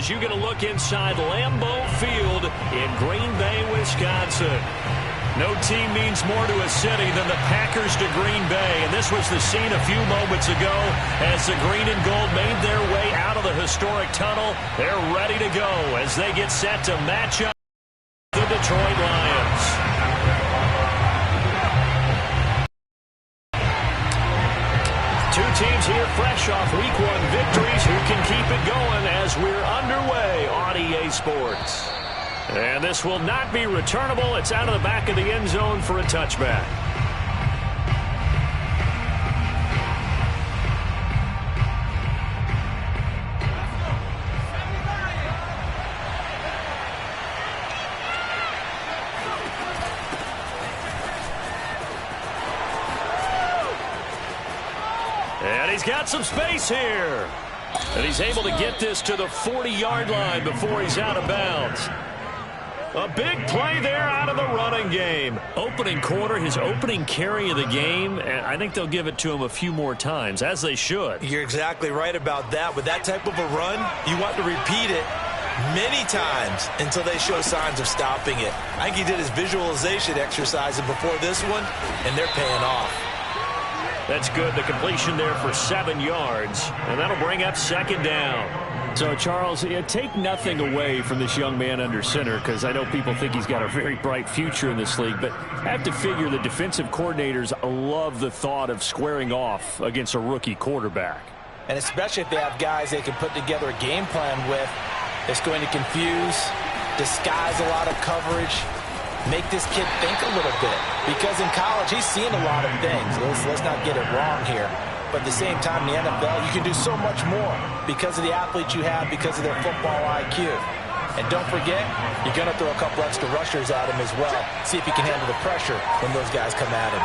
as you get a look inside Lambeau Field in Green Bay, Wisconsin. No team means more to a city than the Packers to Green Bay, and this was the scene a few moments ago as the green and gold made their way out of the historic tunnel. They're ready to go as they get set to match up the Detroit Lions. Two teams here fresh off Week 1 victories who can keep it going as we're underway on EA Sports. And this will not be returnable. It's out of the back of the end zone for a touchback. And he's got some space here. And he's able to get this to the 40-yard line before he's out of bounds. A big play there out of the running game. Opening quarter, his opening carry of the game, and I think they'll give it to him a few more times, as they should. You're exactly right about that. With that type of a run, you want to repeat it many times until they show signs of stopping it. I think he did his visualization exercises before this one, and they're paying off. That's good. The completion there for 7 yards, and that'll bring up second down. So, Charles, take nothing away from this young man under center, because I know people think he's got a very bright future in this league, but I have to figure the defensive coordinators love the thought of squaring off against a rookie quarterback. And especially if they have guys they can put together a game plan with that's going to confuse, disguise a lot of coverage, make this kid think a little bit. Because in college, he's seen a lot of things. Let's not get it wrong here. But at the same time, in the NFL, you can do so much more because of the athletes you have, because of their football IQ. And don't forget, you're going to throw a couple extra rushers at him as well. See if he can handle the pressure when those guys come at him.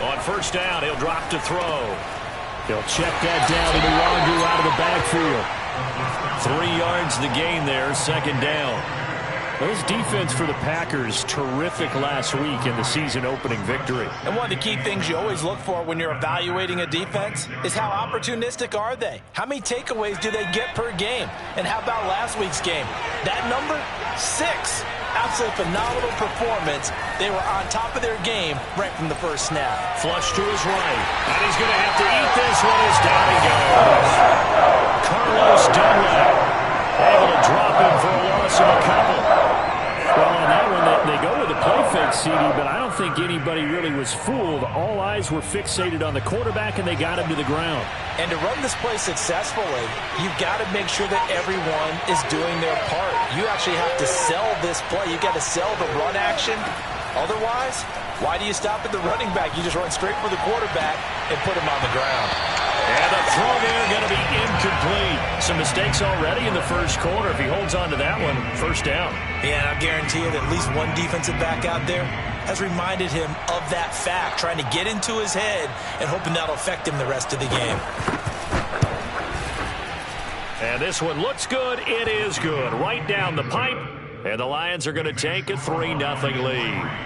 On first down, he'll drop to throw. He'll check that down to the Wander out of the backfield. 3 yards the gain there, second down. Those defense for the Packers, terrific last week in the season-opening victory. And one of the key things you always look for when you're evaluating a defense is how opportunistic are they? How many takeaways do they get per game? And how about last week's game? That number? 6. Absolutely phenomenal performance. They were on top of their game right from the first snap. Flush to his right. And he's going to have to eat this one as down he goes. Carlos Dunlap able to drop him for a loss of a couple. Well, on that one, they go with the play fake, CD, but I don't think anybody really was fooled. All eyes were fixated on the quarterback, and they got him to the ground. And to run this play successfully, you've got to make sure that everyone is doing their part. You actually have to sell this play. You've got to sell the run action. Otherwise, why do you stop at the running back? You just run straight for the quarterback and put him on the ground. And the throw there going to be incomplete. Some mistakes already in the first quarter. If he holds on to that one, first down. Yeah, and I'll guarantee you that at least one defensive back out there has reminded him of that fact, trying to get into his head and hoping that'll affect him the rest of the game. And this one looks good. It is good. Right down the pipe. And the Lions are going to take a 3-0 lead.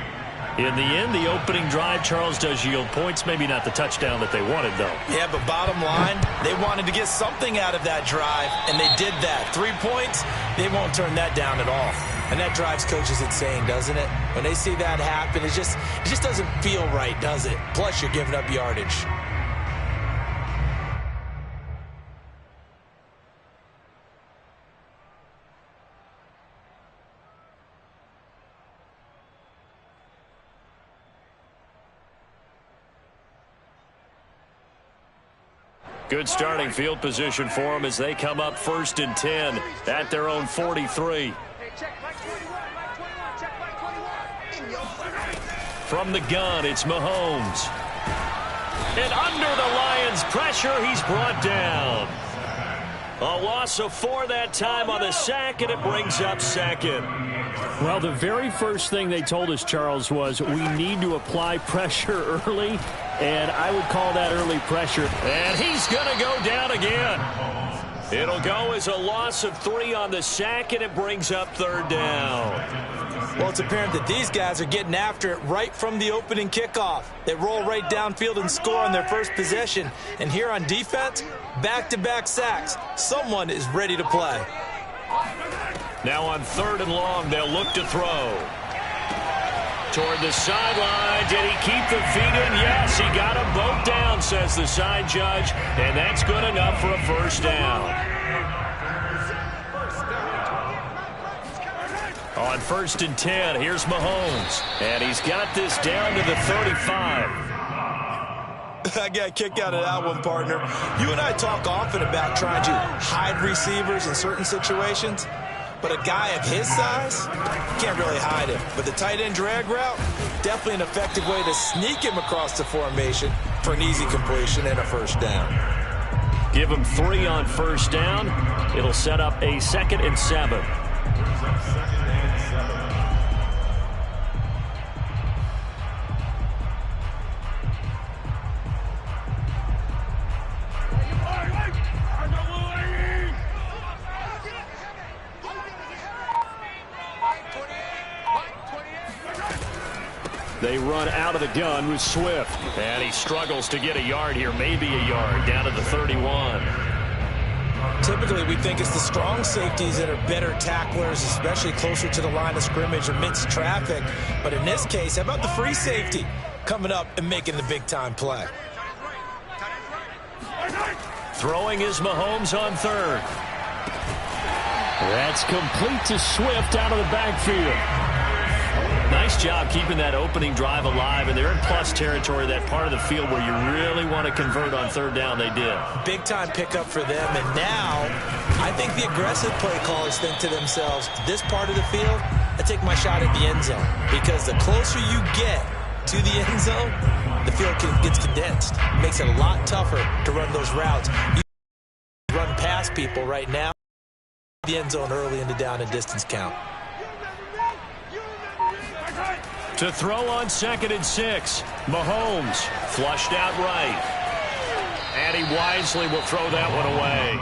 In the end, the opening drive, Charles, does yield points. Maybe not the touchdown that they wanted, though. Yeah, but bottom line, they wanted to get something out of that drive, and they did that. 3 points, they won't turn that down at all. And that drives coaches insane, doesn't it? When they see that happen, it just doesn't feel right, does it? Plus, you're giving up yardage. Good starting field position for them as they come up 1st and 10 at their own 43. From the gun, it's Mahomes. And under the Lions' pressure, he's brought down. A loss of 4 that time on the sack, and it brings up second. Well, the very first thing they told us, Charles, was we need to apply pressure early, and I would call that early pressure. And he's going to go down again. It'll go as a loss of 3 on the sack, and it brings up 3rd down. Well, it's apparent that these guys are getting after it right from the opening kickoff. They roll right downfield and score on their first possession. And here on defense, back-to-back sacks. Someone is ready to play. Now on 3rd and long, they'll look to throw. Toward the sideline. Did he keep the feet in? Yes, he got them both down, says the side judge. And that's good enough for a 1st down. On 1st and 10, here's Mahomes. And he's got this down to the 35. I got a kick out of that one, partner. You and I talk often about trying to hide receivers in certain situations. But a guy of his size, can't really hide him. But the tight end drag route, definitely an effective way to sneak him across the formation for an easy completion and a 1st down. Give him 3 on 1st down. It'll set up a 2nd and 7. They run out of the gun with Swift. And he struggles to get a yard here, maybe a yard, down to the 31. Typically, we think it's the strong safeties that are better tacklers, especially closer to the line of scrimmage amidst traffic. But in this case, how about the free safety coming up and making the big-time play? Throwing is Mahomes on 3rd. That's complete to Swift out of the backfield. Nice job keeping that opening drive alive, and they're in plus territory, that part of the field where you really want to convert on 3rd down. They did. Big-time pickup for them, and now I think the aggressive play callers think to themselves, this part of the field, I take my shot at the end zone, because the closer you get to the end zone, the field gets condensed. It makes it a lot tougher to run those routes. You run past people right now, the end zone early in the down and distance count. To throw on 2nd and 6. Mahomes flushed out right. And he wisely will throw that one away.